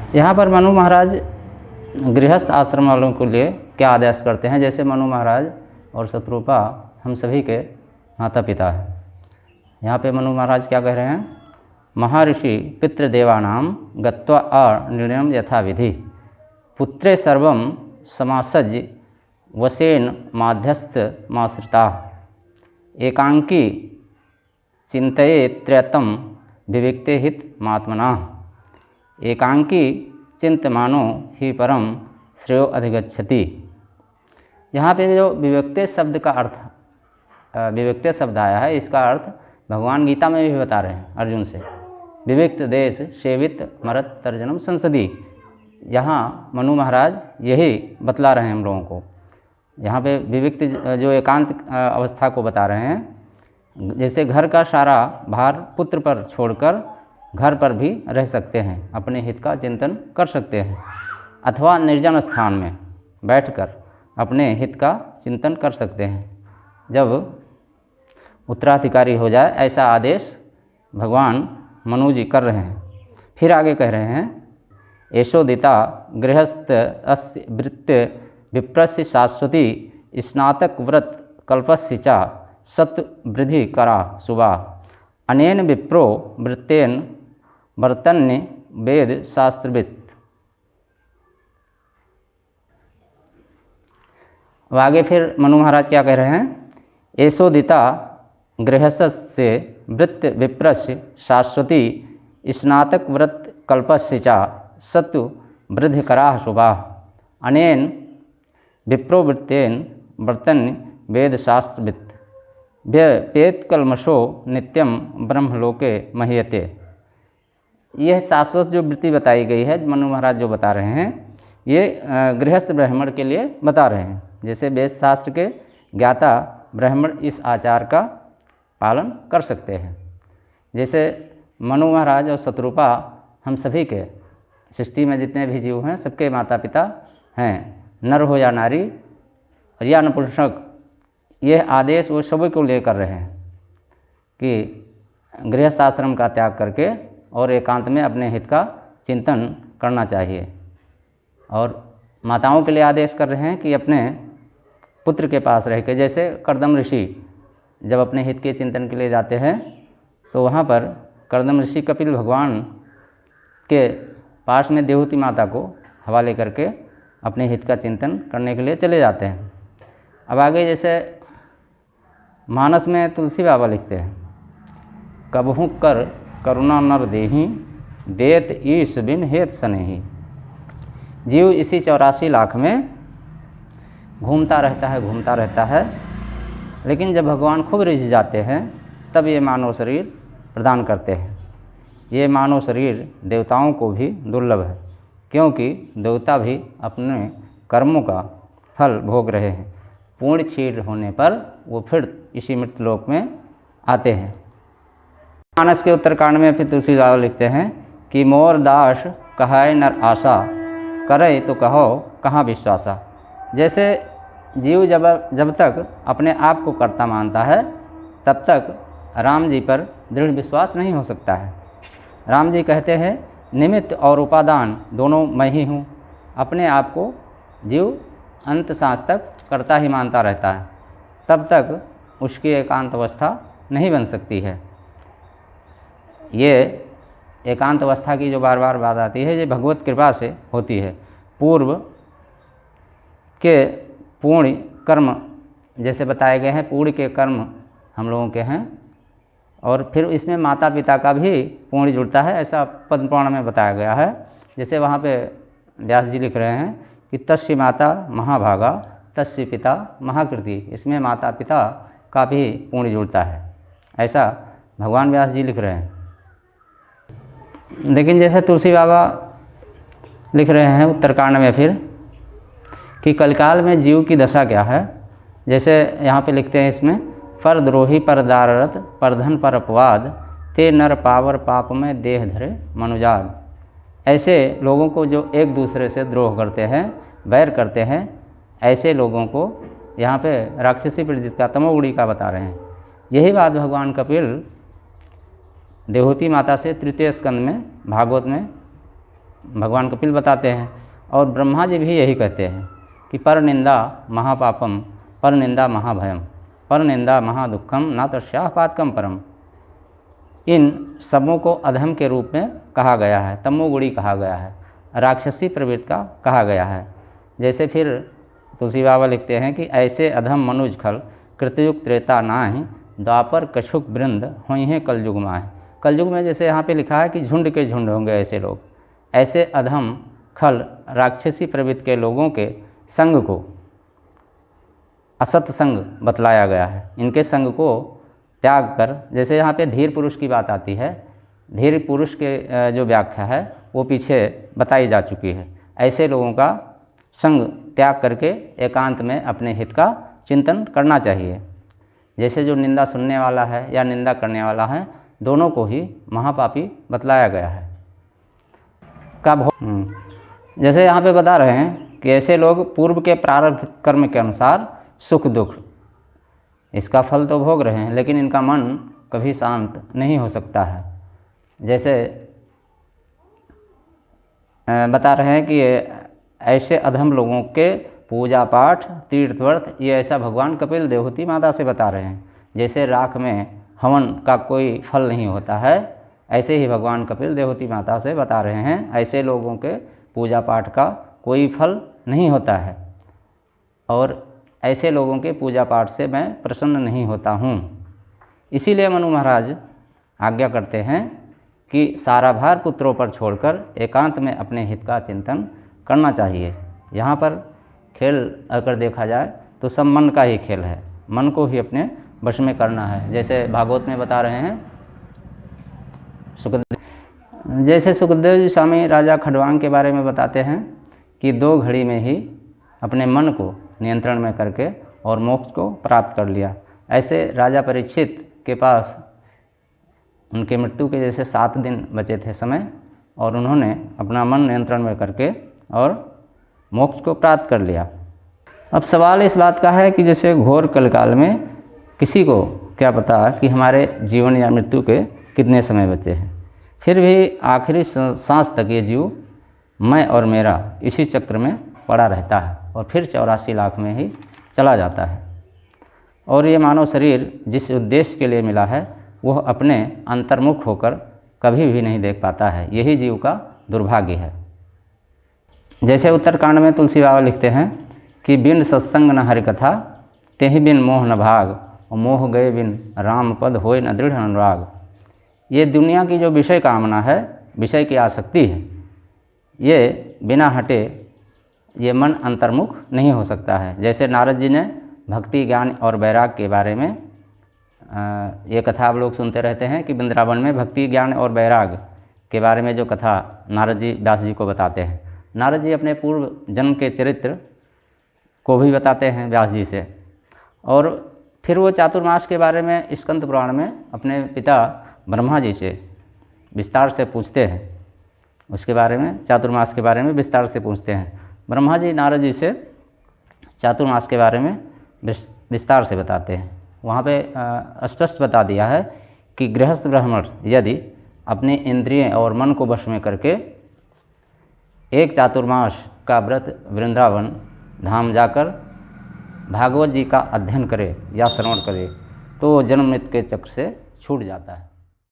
यहाँ पर मनु महाराज गृहस्थ आश्रम वालों के लिए क्या आदेश करते हैं। जैसे मनु महाराज और शत्रुपा हम सभी के माता पिता हैं। यहाँ पे मनु महाराज क्या कह रहे हैं, महर्षि पितृदेवानाम गत्वा निर्णयम यथा विधि पुत्रे सर्वं समासज्य वसेन माध्यस्थ माश्रिता एकांकी चिंतये त्रयतम विविक्ते हित महात्मना एकांकी चिंतमानो ही परम श्रेयो अधिगच्छति। यहाँ पे जो विविक्ते शब्द का अर्थ, विविक्ते शब्द आया है, इसका अर्थ भगवान गीता में भी बता रहे हैं अर्जुन से, विविक्त देश सेवित मरत तर्जनम संसदी। यहाँ मनु महाराज यही बतला रहे हैं हम लोगों को। यहाँ पे विविक्त जो एकांत अवस्था को बता रहे हैं, जैसे घर का सारा भार पुत्र पर छोड़कर घर पर भी रह सकते हैं, अपने हित का चिंतन कर सकते हैं, अथवा निर्जन स्थान में बैठकर अपने हित का चिंतन कर सकते हैं जब उत्तराधिकारी हो जाए, ऐसा आदेश भगवान मनु जी कर रहे हैं। फिर आगे कह रहे हैं, यशोदिता गृहस्थ अस्य वृत्त विप्रस्य शाश्वती स्नातक व्रत कल्पस्य च सत्व वृद्धि करा शुभा अनेन विप्रो वृत्तेन वर्तन्य वेद शास्त्रविद। अब आगे फिर मनु महाराज क्या कह रहे हैं, यशोदिता गृहस्थ से वृत्त विप्रस्य शाश्वती स्नातक व्रत कल्पस्य च सत्व वृद्धि करा शुभा अनेन विप्रोवृत्तेन वर्तन्य वेद शास्त्रविद व्यपेत कलमशो नित्यम ब्रह्मलोके महीयते। यह शाश्वत जो वृत्ति बताई गई है, मनु महाराज जो बता रहे हैं, ये गृहस्थ ब्राह्मण के लिए बता रहे हैं। जैसे वेद शास्त्र के ज्ञाता ब्राह्मण इस आचार का पालन कर सकते हैं। जैसे मनु महाराज और शत्रुपा हम सभी के सृष्टि में जितने भी जीव हैं सबके माता पिता हैं, नर हो या नारी या नपुंसक। यह आदेश वो सभी को लेकर रहे हैं कि गृहस्थ आश्रम का त्याग करके और एकांत में अपने हित का चिंतन करना चाहिए। और माताओं के लिए आदेश कर रहे हैं कि अपने पुत्र के पास रह के, जैसे कर्दम ऋषि जब अपने हित के चिंतन के लिए जाते हैं तो वहाँ पर कर्दम ऋषि कपिल भगवान के पास में देवहूति माता को हवाले करके अपने हित का चिंतन करने के लिए चले जाते हैं। अब आगे जैसे मानस में तुलसी बाबा लिखते हैं, कबहू कर करुणा नर देही देत ईश बिन हेत सनेही। जीव इसी 84 लाख में घूमता रहता है, लेकिन जब भगवान खूब रिझ जाते हैं तब ये मानव शरीर प्रदान करते हैं। ये मानव शरीर देवताओं को भी दुर्लभ है, क्योंकि देवता भी अपने कर्मों का फल भोग रहे हैं। पूर्ण क्षीण होने पर वो फिर इसी मृत्युलोक में आते हैं। मानस के उत्तरकांड में फिर तुलसीदास लिखते हैं कि मोर दास कहाय नर आशा करे तो कहो कहाँ विश्वासा। जैसे जीव जब तक अपने आप को कर्ता मानता है तब तक राम जी पर दृढ़ विश्वास नहीं हो सकता है। राम जी कहते हैं, निमित्त और उपादान दोनों मैं ही हूँ। अपने आप को जीव अंत सांस तक कर्ता ही मानता रहता है, तब तक उसकी एकांत अवस्था नहीं बन सकती है। ये एकांत अवस्था की जो बार बार बात आती है, ये भगवत कृपा से होती है। पूर्व के पूर्ण कर्म जैसे बताए गए हैं, पूर्ण के कर्म हम लोगों के हैं, और फिर इसमें माता पिता का भी पूर्ण जुड़ता है, ऐसा पद्म पुराण में बताया गया है। जैसे वहाँ पे व्यास जी लिख रहे हैं कि तस्य माता महाभागा तस्य पिता महाकृति। इसमें माता पिता का भी पूर्ण जुड़ता है, ऐसा भगवान व्यास जी लिख रहे हैं। लेकिन जैसे तुलसी बाबा लिख रहे हैं उत्तरकांड में फिर कि कलिकाल में जीव की दशा क्या है। जैसे यहाँ पे लिखते हैं इसमें, पर द्रोही पर दाररत पर धन पर अपवाद ते नर पावर पाप में देह धरे मनुजाद। ऐसे लोगों को जो एक दूसरे से द्रोह करते हैं, वैर करते हैं, ऐसे लोगों को यहाँ पे राक्षसी प्रवृत्ति का, तमोगुणी का बता रहे हैं। यही बात भगवान कपिल देवहूति माता से तृतीय स्कंद में भागवत में भगवान कपिल बताते हैं। और ब्रह्मा जी भी यही कहते हैं कि पर निंदा महापापम, पर निंदा महाभयम, पर निंदा महादुखम, ना तस्याः पातकम परम। इन सबों को अधम के रूप में कहा गया है, तमोगुणी कहा गया है, राक्षसी प्रवृत्ति का कहा गया है। जैसे फिर तुलसी बाबा लिखते हैं कि ऐसे अधम मनुज खल, कृतयुग त्रेता नाहि, द्वापर कछुक वृंद होई हैं कलयुग माहि। कलयुग में जैसे यहाँ पे लिखा है कि झुंड के झुंड होंगे ऐसे लोग। ऐसे अधम खल राक्षसी प्रवृत्ति के लोगों के संग को असत संग बतलाया गया है। इनके संग को त्याग कर, जैसे यहाँ पे धीर पुरुष की बात आती है, धीर पुरुष के जो व्याख्या है वो पीछे बताई जा चुकी है। ऐसे लोगों का संग त्याग करके एकांत में अपने हित का चिंतन करना चाहिए। जैसे जो निंदा सुनने वाला है या निंदा करने वाला है, दोनों को ही महापापी बतलाया गया है। जैसे यहाँ पे बता रहे हैं कि ऐसे लोग पूर्व के प्रारब्ध कर्म के अनुसार सुख दुख इसका फल तो भोग रहे हैं, लेकिन इनका मन कभी शांत नहीं हो सकता है। जैसे बता रहे हैं कि ऐसे अधम लोगों के पूजा पाठ तीर्थ व्रत, ये ऐसा भगवान कपिल देवहूति माता से बता रहे हैं। जैसे राख में हवन का कोई फल नहीं होता है, ऐसे ही भगवान कपिल देवहूति माता से बता रहे हैं ऐसे लोगों के पूजा पाठ का कोई फल नहीं होता है, और ऐसे लोगों के पूजा पाठ से मैं प्रसन्न नहीं होता हूँ। इसीलिए मनु महाराज आज्ञा करते हैं कि सारा भार पुत्रों पर छोड़कर एकांत में अपने हित का चिंतन करना चाहिए। यहाँ पर खेल अगर देखा जाए तो सब मन का ही खेल है, मन को ही अपने वश में करना है। जैसे भागवत में बता रहे हैं जैसे सुखदेव जी स्वामी राजा खडवांग के बारे में बताते हैं कि 2 घड़ी में ही अपने मन को नियंत्रण में करके और मोक्ष को प्राप्त कर लिया। ऐसे राजा परीक्षित के पास उनके मृत्यु के जैसे 7 दिन बचे थे समय, और उन्होंने अपना मन नियंत्रण में करके और मोक्ष को प्राप्त कर लिया। अब सवाल इस बात का है कि जैसे घोर कलकाल में किसी को क्या पता कि हमारे जीवन या मृत्यु के कितने समय बचे हैं, फिर भी आखिरी सांस तक ये जीव मैं और मेरा इसी चक्र में पड़ा रहता है और फिर 84 लाख में ही चला जाता है। और ये मानव शरीर जिस उद्देश्य के लिए मिला है वह अपने अंतर्मुख होकर कभी भी नहीं देख पाता है। यही जीव का दुर्भाग्य है। जैसे उत्तरकांड में तुलसी बाबा लिखते हैं कि बिन सत्संग न हरि कथा, तेहि बिन मोह न भाग, और मोह गए बिन राम पद होय न दृढ़ अनुराग। ये दुनिया की जो विषय कामना है, विषय की आसक्ति है, ये बिना हटे ये मन अंतर्मुख नहीं हो सकता है। जैसे नारद जी ने भक्ति ज्ञान और वैराग के बारे में ये कथा आप लोग सुनते रहते हैं कि वृंदावन में भक्ति ज्ञान और वैराग के बारे में जो कथा नारद जी व्यास जी को बताते हैं। नारद जी अपने पूर्व जन्म के चरित्र को भी बताते हैं व्यास जी से, और फिर वो चातुर्मास के बारे में स्कंद पुराण में अपने पिता ब्रह्मा जी से विस्तार से पूछते हैं। उसके बारे में, चातुर्मास के बारे में विस्तार से पूछते हैं। ब्रह्मा जी नारद जी से चातुर्मास के बारे में विस्तार से बताते हैं। वहाँ पे स्पष्ट बता दिया है कि गृहस्थ ब्राह्मण यदि अपने इंद्रिय और मन को वश में करके एक चातुर्मास का व्रत वृंदावन धाम जाकर भागवत जी का अध्ययन करे या श्रवण करे तो जन्म मृत्यु के चक्र से छूट जाता है।